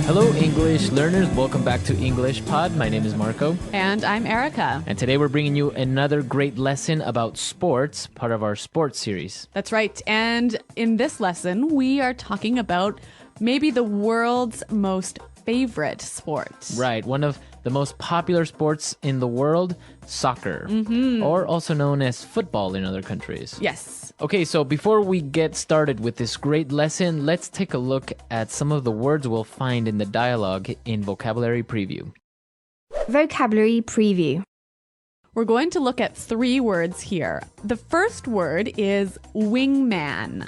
Hello, English learners. Welcome back to English Pod. My name is Marco. And I'm Erica. And today we're bringing you another great lesson about sports, part of our sports series. That's right. And in this lesson, we are talking about maybe the world's most favorite sport. Right. One of the most popular sports in the world, soccer, or also known as football in other countries. Yes. Okay, so before we get started with this great lesson, let's take a look at some of the words we'll find in the dialogue in Vocabulary Preview. Vocabulary Preview. We're going to look at 3 words here. The first word is wingman.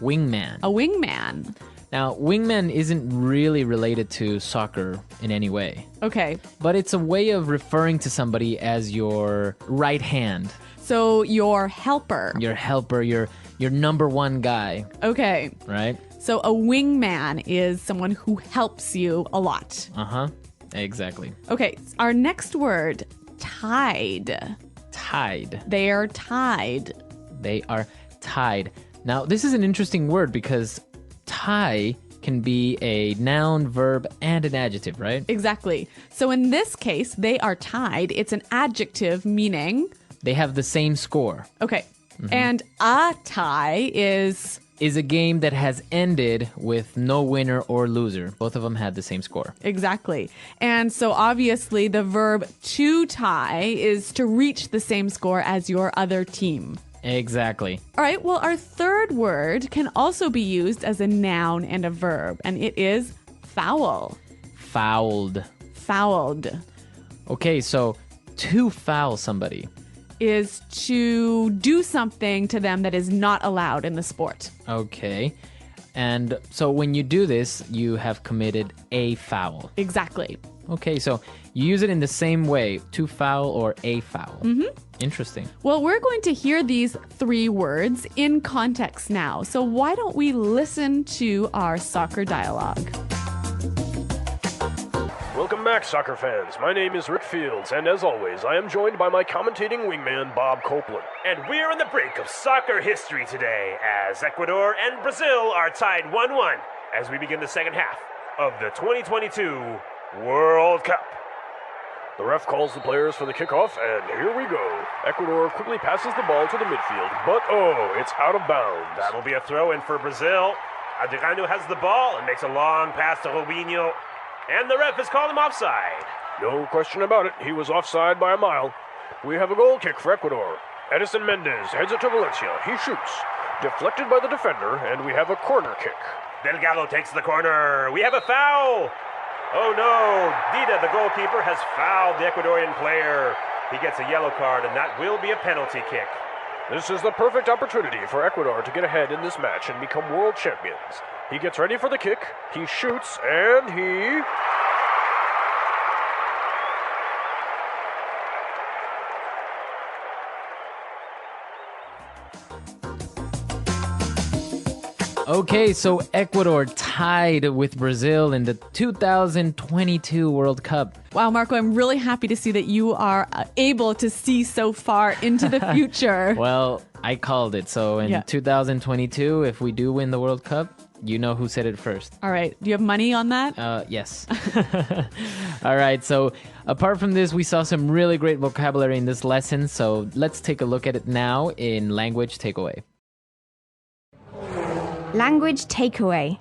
Wingman. A wingman. Now, wingman isn't really related to soccer in any way, Okay. but it's a way of referring to somebody as your right hand, So your helper. your helper, your number one guy, Okay. right? So a wingman is someone who helps you a lot. Uh-huh. Exactly. Okay. Our next word, tied. Tied. They are tied. They are tied. Now, this is an interesting word because tie can be a noun, verb, and an adjective, right? Exactly. So in this case, they are tied. It's an adjective meaning... They have the same score. Okay. And a tie is... Is a game that has ended with no winner or loser. Both of them had the same score. Exactly. And so obviously the verb to tie is to reach the same score as your other team. Exactly. All right. Well, our third word can also be used as a noun and a verb, and it is foul. Fouled. Fouled Okay, so to foul somebody. is to do something to them that is not allowed in the sport. Okay. And so when you do this, you have committed a foul. Exactly. Okay, so you use it in the same way, to foul or a foul. Interesting. Well, we're going to hear these 3 words in context now. So why don't we listen to our soccer dialogue? Welcome back, soccer fans. My name is Rick Fields, and as always, I am joined by my commentating wingman, Bob Copeland. And we're on the brink of soccer history today as Ecuador and Brazil are tied 1-1 as we begin the second half of the 2022 World Cup. The ref calls the players for the kickoff, and here we go. Ecuador quickly passes the ball to the midfield, but it's out of bounds. That'll be a throw-in for Brazil. Adriano has the ball and makes a long pass to Robinho. And the ref has called him offside. No question about it, he was offside by a mile. We have a goal kick for Ecuador. Edison Mendez heads it to Valencia. He shoots. Deflected by the defender, and we have a corner kick. Delgado takes the corner. We have a foul. Oh no, Dida, the goalkeeper, has fouled the Ecuadorian player. He gets a yellow card, and that will be a penalty kick. This is the perfect opportunity for Ecuador to get ahead in this match and become world champions. He gets ready for the kick, he shoots, and he... Okay, so Ecuador tied with Brazil in the 2022 World Cup. Wow, Marco, I'm really happy to see that you are able to see so far into the future. Well, I called it. So in 2022, if we do win the World Cup, you know who said it first. All right. Do you have money on that? Yes. All right. So apart from this, we saw some really great vocabulary in this lesson. So let's take a look at it now in Language Takeaway. Language Takeaway.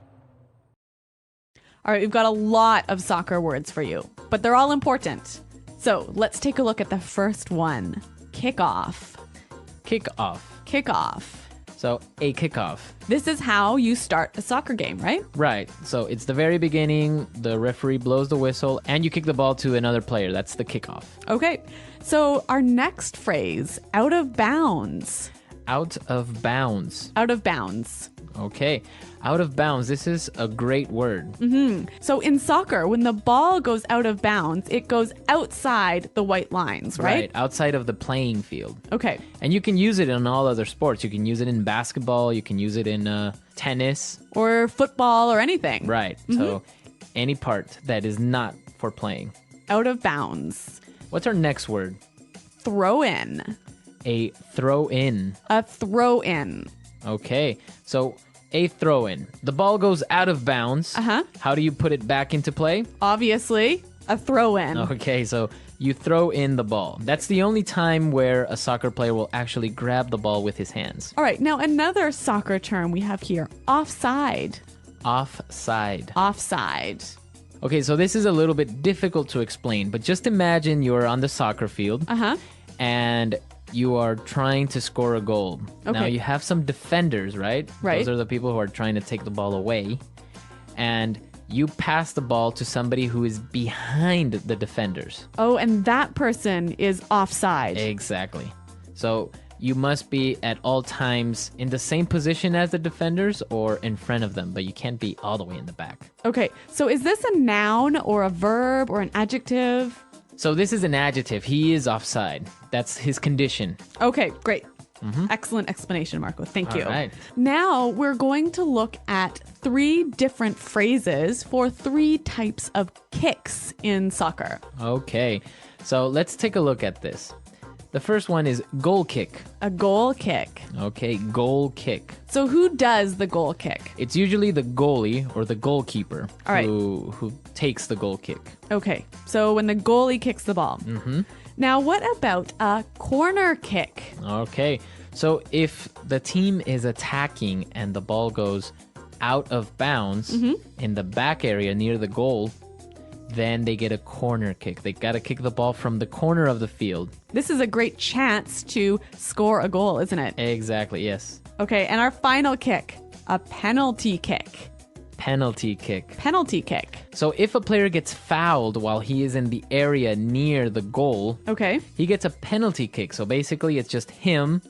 All right. We've got a lot of soccer words for you, but they're all important. So let's take a look at the first one. Kickoff. Kickoff. Kickoff. So a kickoff. This is how you start a soccer game, right? Right. So it's the very beginning. The referee blows the whistle and you kick the ball to another player. That's the kickoff. Okay. So our next phrase, out of bounds. Out of bounds. Out of bounds. Okay. Out of bounds. This is a great word. So in soccer, when the ball goes out of bounds, it goes outside the white lines, right? Outside of the playing field. Okay. And you can use it in all other sports. You can use it in basketball. You can use it in tennis. Or football or anything. Right. So any part that is not for playing. Out of bounds. What's our next word? Throw in. A throw in. A throw in. Okay. So A throw-in. The ball goes out of bounds. Uh-huh. How do you put it back into play? Obviously, a throw-in. Okay, so you throw in the ball. That's the only time where a soccer player will actually grab the ball with his hands. All right, now another soccer term we have here, offside. Offside. Offside. Okay, so this is a little bit difficult to explain, but just imagine you're on the soccer field Uh-huh. and you are trying to score a goal. Now Okay. you have some defenders, right? Right. Those are the people who are trying to take the ball away. And you pass the ball to somebody who is behind the defenders. Oh, and that person is offside. Exactly. So you must be at all times in the same position as the defenders or in front of them, but you can't be all the way in the back. Okay, so is this a noun or a verb or an adjective? So this is an adjective. He is offside. That's his condition. Okay, great. Excellent explanation, Marco. Thank you. All right. Now we're going to look at 3 different phrases for 3 types of kicks in soccer. Okay. So let's take a look at this. The first one is goal kick. A goal kick. Okay, goal kick. So who does the goal kick? It's usually the goalie or the goalkeeper All right. who takes the goal kick. Okay, so when the goalie kicks the ball. Mm-hmm. Now, what about a corner kick? Okay, so if the team is attacking and the ball goes out of bounds in the back area near the goal, then they get a corner kick. They got to kick the ball from the corner of the field. This is a great chance to score a goal, isn't it? Exactly, yes. Okay, and our final kick, a penalty kick. Penalty kick. Penalty kick. So if a player gets fouled while he is in the area near the goal, Okay. he gets a penalty kick. So basically it's just him.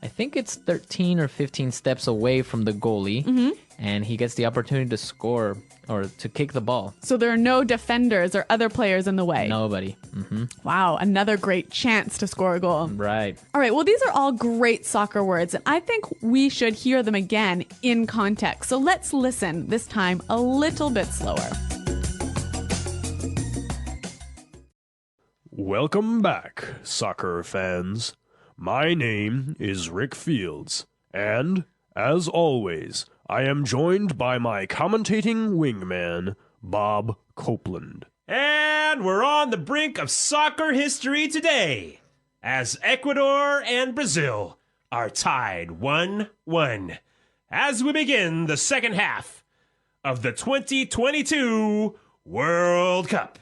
I think it's 13 or 15 steps away from the goalie. And he gets the opportunity to score or to kick the ball. So there are no defenders or other players in the way. Nobody. Wow, another great chance to score a goal. Right. All right, well, these are all great soccer words, and I think we should hear them again in context. So let's listen, this time a little bit slower. Welcome back, soccer fans. My name is Rick Fields, and, as always, I am joined by my commentating wingman, Bob Copeland. And we're on the brink of soccer history today, as Ecuador and Brazil are tied 1-1 as we begin the second half of the 2022 World Cup.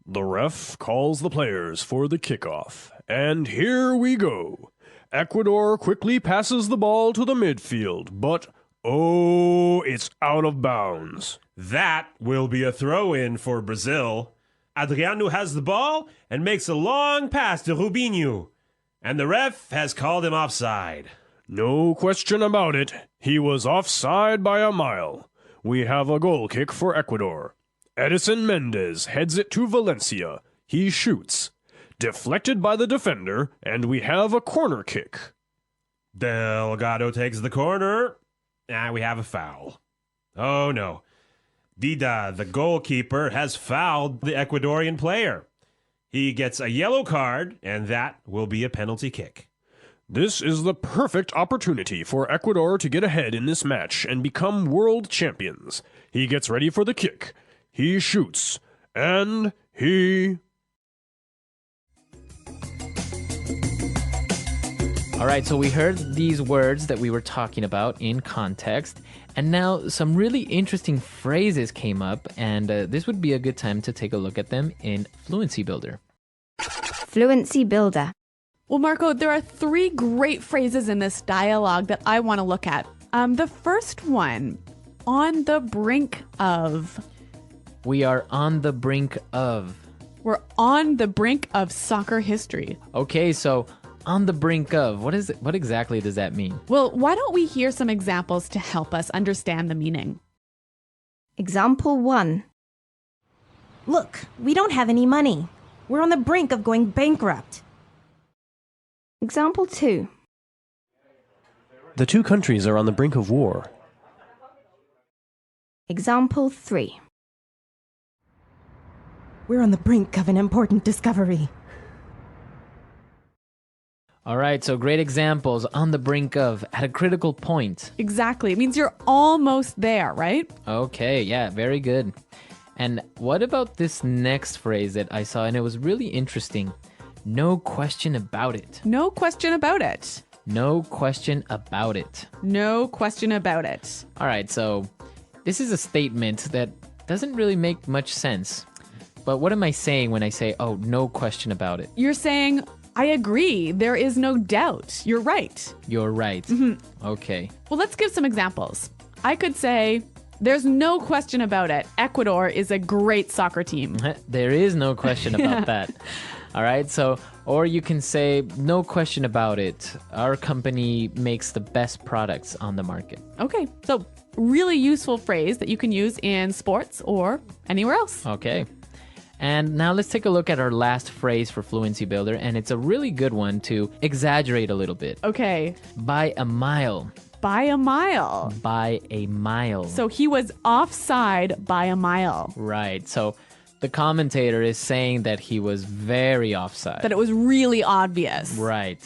The ref calls the players for the kickoff, and here we go. Ecuador quickly passes the ball to the midfield, but oh, it's out of bounds. That will be a throw-in for Brazil. Adriano has the ball and makes a long pass to Rubinho, and the ref has called him offside. No question about it. He was offside by a mile. We have a goal kick for Ecuador. Edison Mendez heads it to Valencia. He shoots. Deflected by the defender, and we have a corner kick. Delgado takes the corner, and we have a foul. Oh no. Dida, the goalkeeper, has fouled the Ecuadorian player. He gets a yellow card, and that will be a penalty kick. This is the perfect opportunity for Ecuador to get ahead in this match and become world champions. He gets ready for the kick. He shoots. And he... All right, so we heard these words that we were talking about in context, and now some really interesting phrases came up, and this would be a good time to take a look at them in Fluency Builder. Fluency Builder. Well, Marco, there are 3 great phrases in this dialogue that I want to look at. The first one, on the brink of. We are on the brink of. We're on the brink of soccer history. Okay, so on the brink of, what exactly does that mean? Well, why don't we hear some examples to help us understand the meaning? Example 1. Look, we don't have any money. We're on the brink of going bankrupt. Example 2. The two countries are on the brink of war. Example 3. We're on the brink of an important discovery. All right, so great examples, on the brink of, at a critical point. Exactly. It means you're almost there, right? Okay, yeah, very good. And what about this next phrase that I saw, and it was really interesting? No question about it. No question about it. No question about it. No question about it. All right, so this is a statement that doesn't really make much sense. But what am I saying when I say, oh, no question about it? You're saying, I agree. There is no doubt. You're right. You're right. Okay. Well, let's give some examples. I could say, there's no question about it. Ecuador is a great soccer team. There is no question about that. All right, so, or you can say, no question about it. Our company makes the best products on the market. Okay, so really useful phrase that you can use in sports or anywhere else. Okay. And now let's take a look at our last phrase for Fluency Builder, and it's a really good one to exaggerate a little bit. Okay. By a mile. By a mile. By a mile. So he was offside by a mile. Right. So the commentator is saying that he was very offside. That it was really obvious. Right.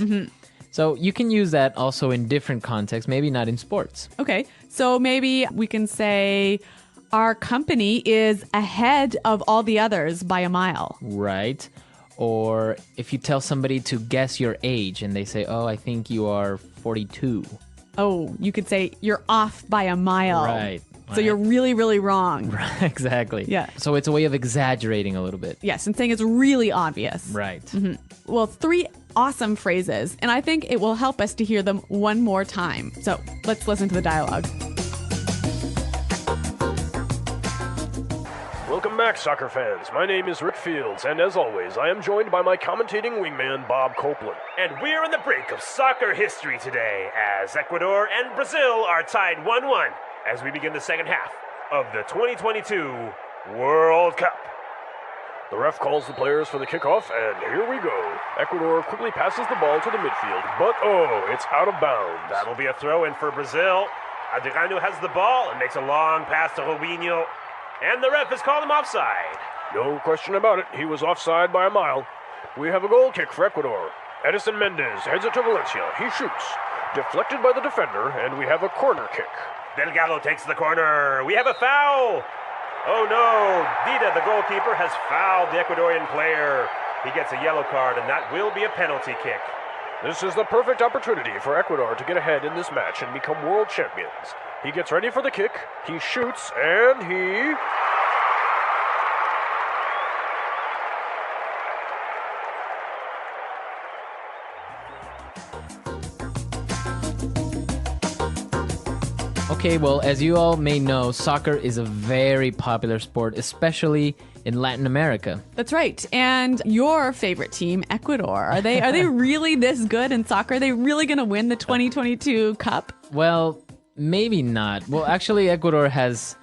So you can use that also in different contexts, maybe not in sports. Okay. So maybe we can say our company is ahead of all the others by a mile. Right. Or if you tell somebody to guess your age and they say, oh, I think you are 42. Oh, you could say you're off by a mile. Right. So you're really, really wrong. Right, exactly. Yeah. So it's a way of exaggerating a little bit. Yes, and saying it's really obvious. Right. Well, 3 awesome phrases, and I think it will help us to hear them one more time. So let's listen to the dialogue. Welcome back, soccer fans. My name is Rick Fields, and as always, I am joined by my commentating wingman, Bob Copeland. And we're on the brink of soccer history today as Ecuador and Brazil are tied 1-1 as we begin the second half of the 2022 World Cup. The ref calls the players for the kickoff, and here we go. Ecuador quickly passes the ball to the midfield, but it's out of bounds. That'll be a throw-in for Brazil. Adriano has the ball and makes a long pass to Robinho. And the ref has called him offside. No question about it, he was offside by a mile. We have a goal kick for Ecuador. Edison Mendez heads it to Valencia. He shoots. Deflected by the defender, and we have a corner kick. Delgado takes the corner. We have a foul. Oh no, Dida, the goalkeeper, has fouled the Ecuadorian player. He gets a yellow card, and that will be a penalty kick. This is the perfect opportunity for Ecuador to get ahead in this match and become world champions. He gets ready for the kick, he shoots, and he... Okay, well, as you all may know, soccer is a very popular sport, especially in Latin America. That's right. And your favorite team, Ecuador, are they really this good in soccer? Are they really going to win the 2022 Cup? Well, maybe not. Well, actually, Ecuador has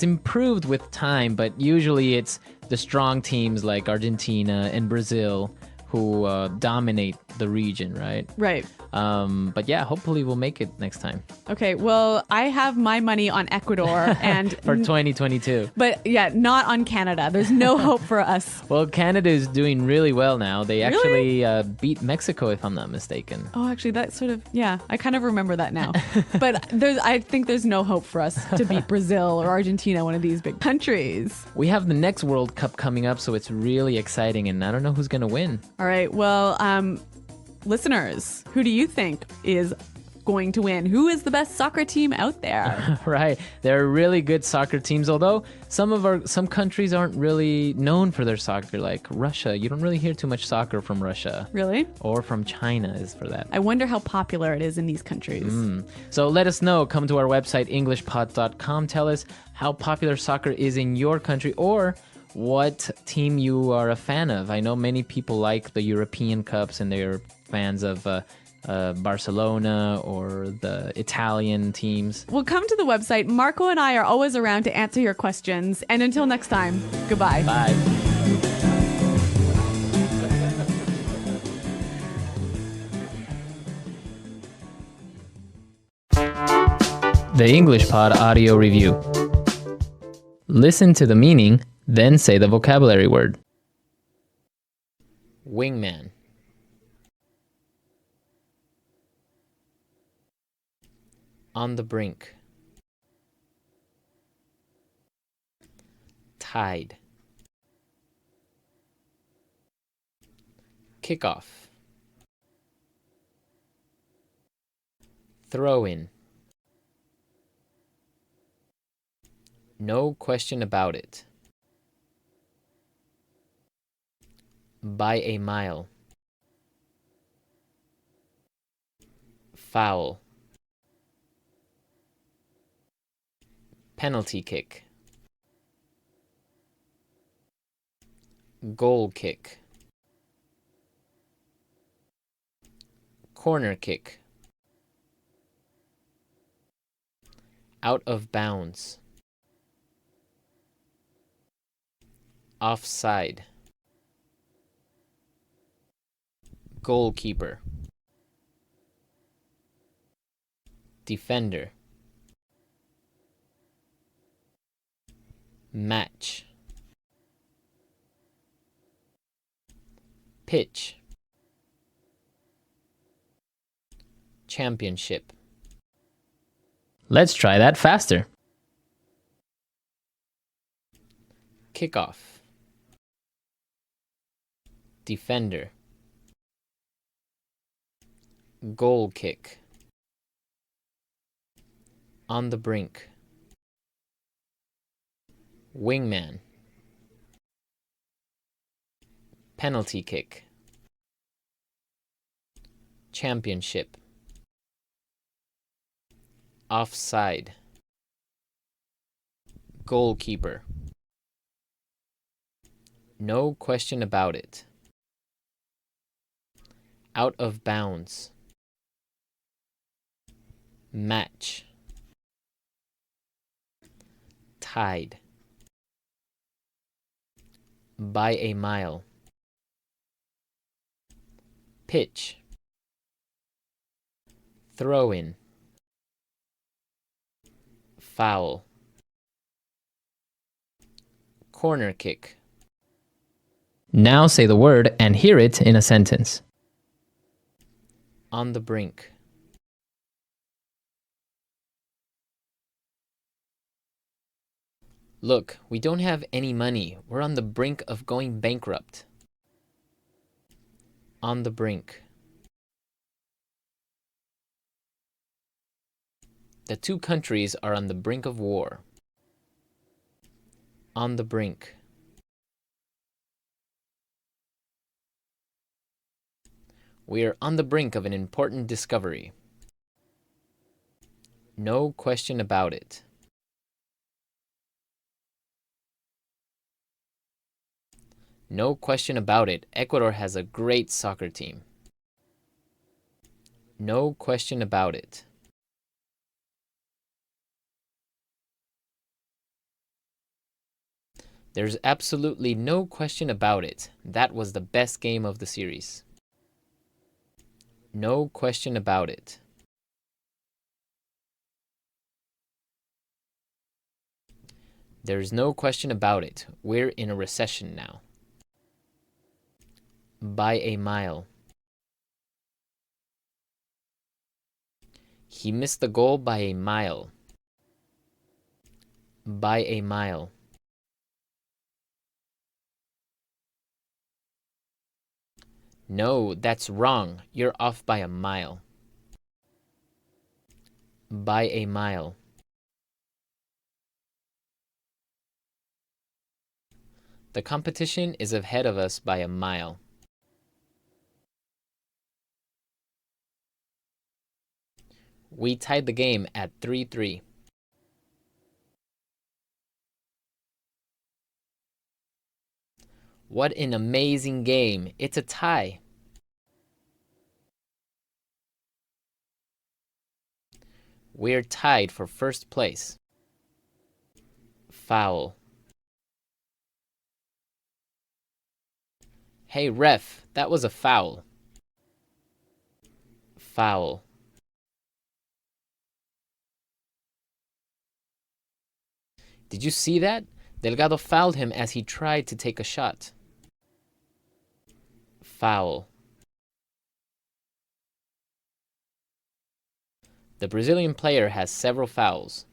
improved with time, but usually it's the strong teams like Argentina and Brazil who dominate the region, right? Right. But yeah, hopefully we'll make it next time. Okay, well, I have my money on Ecuador and For 2022. But yeah, not on Canada. There's no hope for us. Well, Canada is doing really well now. They actually beat Mexico, if I'm not mistaken. Oh, actually, that sort of, yeah, I kind of remember that now. But I think there's no hope for us to beat Brazil or Argentina, one of these big countries. We have the next World Cup coming up, so it's really exciting, and I don't know who's going to win. All right, well, listeners, who do you think is going to win? Who is the best soccer team out there? Right. There are really good soccer teams, although some countries aren't really known for their soccer, like Russia. You don't really hear too much soccer from Russia. Really? Or from China, is for that. I wonder how popular it is in these countries. So let us know. Come to our website, englishpod.com. Tell us how popular soccer is in your country, or what team you are a fan of. I know many people like the European Cups and they're fans of Barcelona or the Italian teams. Well, come to the website. Marco and I are always around to answer your questions. And until next time, goodbye. Bye. The English Pod Audio Review. Listen to the meaning, then say the vocabulary word. Wingman. On the brink. Tied. Kickoff. Throw in. No question about it. By a mile. Foul. Penalty kick. Goal kick. Corner kick. Out of bounds. Offside. Goalkeeper. Defender. Match. Pitch. Championship. Let's try that faster. Kickoff. Defender. Goal kick. On the brink. Wingman. Penalty kick. Championship. Offside. Goalkeeper. No question about it. Out of bounds. Match. Tied. By a mile. Pitch. Throw in. Foul. Corner kick. Now say the word and hear it in a sentence. On the brink. Look, we don't have any money. We're on the brink of going bankrupt. On the brink. The two countries are on the brink of war. On the brink. We are on the brink of an important discovery. No question about it. No question about it, Ecuador has a great soccer team. No question about it. There's absolutely no question about it. That was the best game of the series. No question about it. There's no question about it. We're in a recession now. By a mile. He missed the goal by a mile. By a mile. No, that's wrong. You're off by a mile. By a mile. The competition is ahead of us by a mile. We tied the game at 3-3. What an amazing game. It's a tie. We're tied for first place. Foul. Hey, ref, that was a foul. Foul. Did you see that? Delgado fouled him as he tried to take a shot. Foul. The Brazilian player has several fouls.